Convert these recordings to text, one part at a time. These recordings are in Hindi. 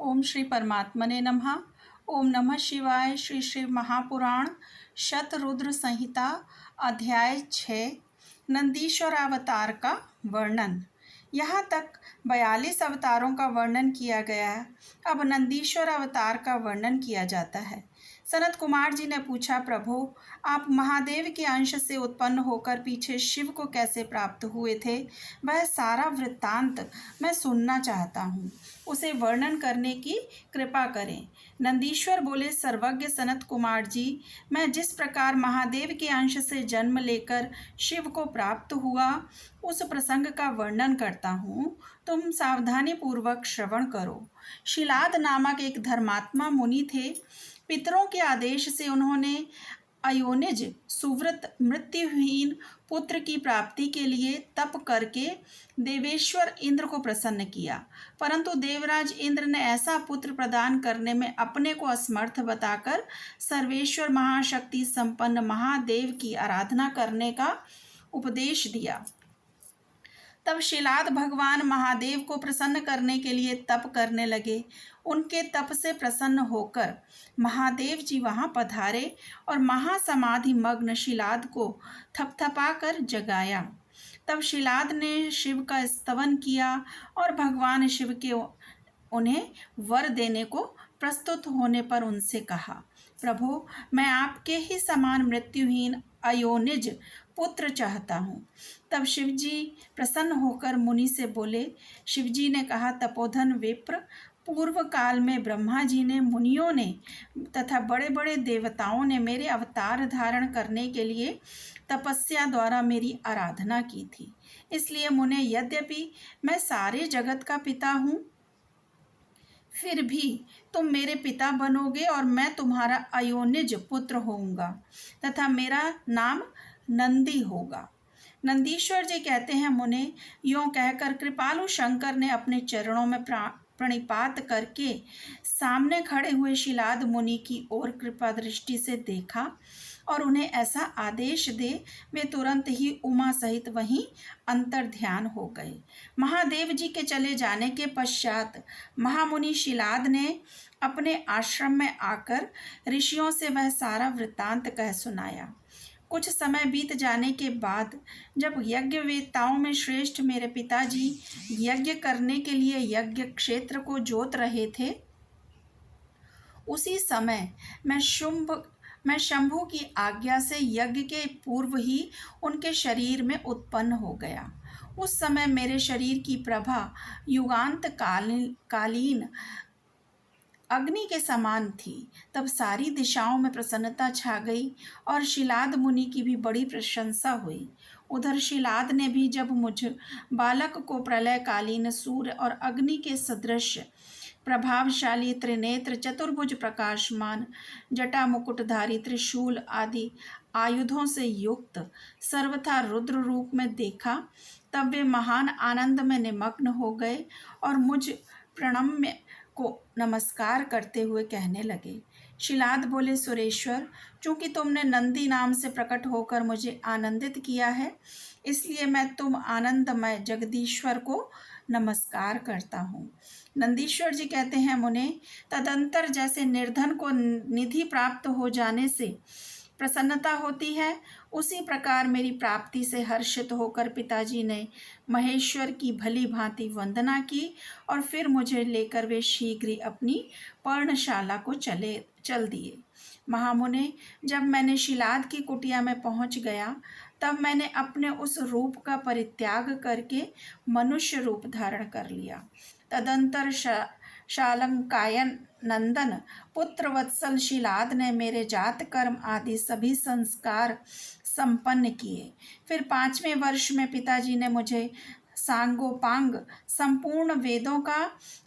ओम श्री परमात्मने नमः। ओम नमः शिवाय। श्री श्री महापुराण शतरुद्र संहिता अध्याय 6 नंदीश्वर अवतार का वर्णन। यहाँ तक 42 अवतारों का वर्णन किया गया है। अब नंदीश्वर अवतार का वर्णन किया जाता है। सनत कुमार जी ने पूछा, प्रभु आप महादेव के अंश से उत्पन्न होकर पीछे शिव को कैसे प्राप्त हुए थे? वह सारा वृत्तांत मैं सुनना चाहता हूँ, उसे वर्णन करने की कृपा करें। नंदीश्वर बोले, सर्वज्ञ सनत कुमार जी, मैं जिस प्रकार महादेव के अंश से जन्म लेकर शिव को प्राप्त हुआ उस प्रसंग का वर्णन करता हूँ, तुम सावधानी पूर्वक श्रवण करो। शिलाद नामक एक धर्मात्मा मुनि थे। पितरों के आदेश से उन्होंने अयोनिज सुव्रत मृत्युहीन पुत्र की प्राप्ति के लिए तप करके देवेश्वर इंद्र को प्रसन्न किया, परंतु देवराज इंद्र ने ऐसा पुत्र प्रदान करने में अपने को असमर्थ बताकर सर्वेश्वर महाशक्ति संपन्न महादेव की आराधना करने का उपदेश दिया। तब शिलाद भगवान महादेव को प्रसन्न करने के लिए तप करने लगे। उनके तप से प्रसन्न होकर महादेव जी वहां पधारे और महासमाधि मग्न शिलाद को थपथपाकर जगाया। तब शिलाद ने शिव का स्तवन किया और भगवान शिव के उन्हें वर देने को प्रस्तुत होने पर उनसे कहा, प्रभु मैं आपके ही समान मृत्युहीन अयोनिज पुत्र चाहता हूँ। तब शिवजी प्रसन्न होकर मुनि से बोले। शिवजी ने कहा, तपोधन विप्र, पूर्व काल में ब्रह्मा जी ने, मुनियों ने तथा बड़े बड़े देवताओं ने मेरे अवतार धारण करने के लिए तपस्या द्वारा मेरी आराधना की थी। इसलिए मुने, यद्यपि मैं सारे जगत का पिता हूँ, फिर भी तुम मेरे पिता बनोगे और मैं तुम्हारा अयोनिज पुत्र होऊंगा तथा मेरा नाम नंदी होगा। नंदीश्वर जी कहते हैं, मुने, यों कहकर कृपालु शंकर ने अपने चरणों में प्रणिपात करके सामने खड़े हुए शिलाद मुनि की ओर कृपा दृष्टि से देखा और उन्हें ऐसा आदेश दे वे तुरंत ही उमा सहित वहीं अंतर ध्यान हो गए। महादेव जी के चले जाने के पश्चात महामुनि शिलाद ने अपने आश्रम में आकर ऋषियों से वह सारा वृत्तांत कह सुनाया। कुछ समय बीत जाने के बाद जब यज्ञ वेत्ताओं में श्रेष्ठ मेरे पिताजी यज्ञ करने के लिए यज्ञ क्षेत्र को जोत रहे थे, उसी समय मैं शंभु की आज्ञा से यज्ञ के पूर्व ही उनके शरीर में उत्पन्न हो गया। उस समय मेरे शरीर की प्रभा युगांत कालीन अग्नि के समान थी। तब सारी दिशाओं में प्रसन्नता छा गई और शिलाद मुनि की भी बड़ी प्रशंसा हुई। उधर शिलाद ने भी जब मुझ बालक को प्रलयकालीन सूर्य और अग्नि के सदृश प्रभावशाली त्रिनेत्र चतुर्भुज प्रकाशमान जटा मुकुटधारी त्रिशूल आदि आयुधों से युक्त सर्वथा रुद्र रूप में देखा, तब वे महान आनंद में निमग्न हो गए और मुझ प्रणम्य को नमस्कार करते हुए कहने लगे। शिलाद बोले, सुरेश्वर, चूंकि तुमने नंदी नाम से प्रकट होकर मुझे आनंदित किया है, इसलिए मैं तुम आनंदमय जगदीश्वर को नमस्कार करता हूँ। नंदीश्वर जी कहते हैं, मुने, तदंतर जैसे निर्धन को निधि प्राप्त हो जाने से प्रसन्नता होती है, उसी प्रकार मेरी प्राप्ति से हर्षित होकर पिताजी ने महेश्वर की भली भांति वंदना की और फिर मुझे लेकर वे शीघ्र ही अपनी पर्णशाला को चल दिए। महामुने, जब मैंने शिलाद की कुटिया में पहुंच गया, तब मैंने अपने उस रूप का परित्याग करके मनुष्य रूप धारण कर लिया। तदंतर शालंकायन नंदन पुत्र वत्सल शिलाद ने मेरे जात कर्म आदि सभी संस्कार संपन्न किए। फिर 5वें वर्ष में पिताजी ने मुझे सांगोपांग संपूर्ण वेदों का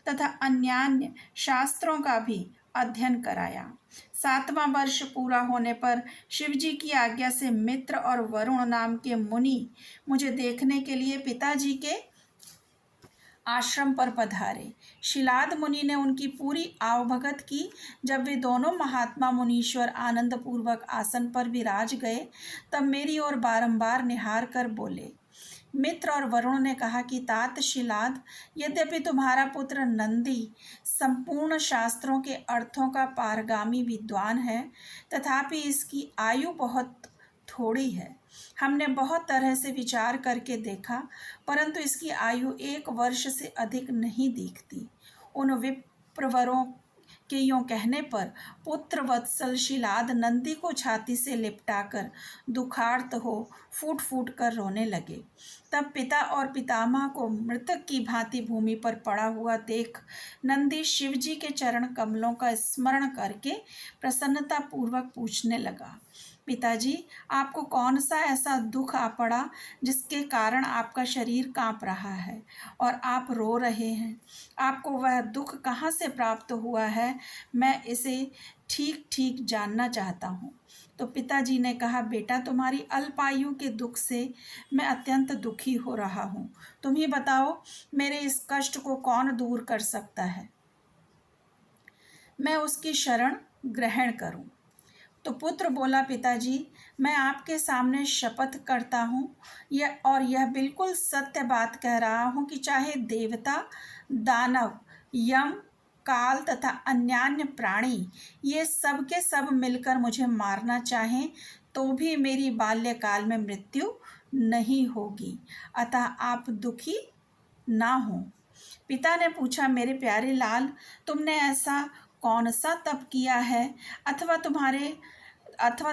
तथा अन्यान्य शास्त्रों का भी अध्ययन कराया। 7वां वर्ष पूरा होने पर शिवजी की आज्ञा से मित्र और वरुण नाम के मुनि मुझे देखने के लिए पिताजी के आश्रम पर पधारे। शिलाद मुनि ने उनकी पूरी आवभगत की। जब वे दोनों महात्मा मुनीश्वर आनंद पूर्वक आसन पर विराज गए, तब मेरी ओर बारंबार निहार कर बोले, मित्र और वरुण ने कहा कि तात शिलाद, यद्यपि तुम्हारा पुत्र नंदी संपूर्ण शास्त्रों के अर्थों का पारगामी विद्वान है, तथापि इसकी आयु बहुत थोड़ी है। हमने बहुत तरह से विचार करके देखा, परंतु इसकी आयु 1 वर्ष से अधिक नहीं दिखती। उन विप्रवरों के यूँ कहने पर पुत्र वत्सल शिलाद नंदी को छाती से लिपटाकर दुखार्त हो फूट फूट कर रोने लगे। तब पिता और पितामह को मृतक की भांति भूमि पर पड़ा हुआ देख नंदी शिवजी के चरण कमलों का स्मरण करके प्रसन्नता पूर्वक पूछने लगा, पिताजी, आपको कौन सा ऐसा दुख आ पड़ा जिसके कारण आपका शरीर कांप रहा है और आप रो रहे हैं? आपको वह दुख कहाँ से प्राप्त हुआ है? मैं इसे ठीक ठीक जानना चाहता हूँ। तो पिताजी ने कहा, बेटा, तुम्हारी अल्पायु के दुख से मैं अत्यंत दुखी हो रहा हूँ। तुम ही बताओ, मेरे इस कष्ट को कौन दूर कर सकता है? मैं उसकी शरण ग्रहण करूँ। तो पुत्र बोला, पिताजी, मैं आपके सामने शपथ करता हूँ यह बिल्कुल सत्य बात कह रहा हूँ कि चाहे देवता, दानव, यम, काल तथा अन्यान्य प्राणी ये सब के सब मिलकर मुझे मारना चाहें तो भी मेरी बाल्यकाल में मृत्यु नहीं होगी। अतः आप दुखी ना हो। पिता ने पूछा, मेरे प्यारे लाल, तुमने ऐसा कौन सा तप किया है अथवा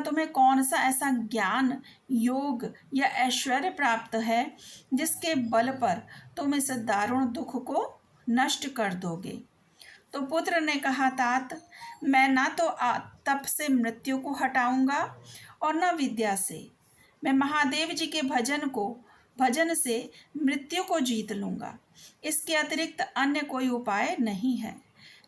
तुम्हें कौन सा ऐसा ज्ञान, योग या ऐश्वर्य प्राप्त है जिसके बल पर तुम इस दारुण दुख को नष्ट कर दोगे? तो पुत्र ने कहा, तात, मैं ना तो तप से मृत्यु को हटाऊंगा और न विद्या से। मैं महादेव जी के भजन से मृत्यु को जीत लूँगा। इसके अतिरिक्त अन्य कोई उपाय नहीं है।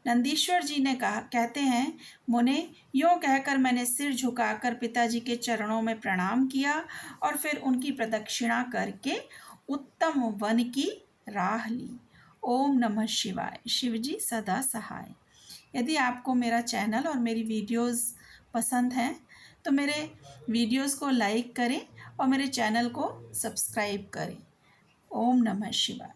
नंदीश्वर जी ने कहते हैं, मुने, यूँ कहकर मैंने सिर झुकाकर पिताजी के चरणों में प्रणाम किया और फिर उनकी प्रदक्षिणा करके उत्तम वन की राह ली। ओम नमः शिवाय। शिवजी सदा सहाय। यदि आपको मेरा चैनल और मेरी वीडियोस पसंद हैं तो मेरे वीडियोस को लाइक करें और मेरे चैनल को सब्सक्राइब करें। ओम नमः शिवाय।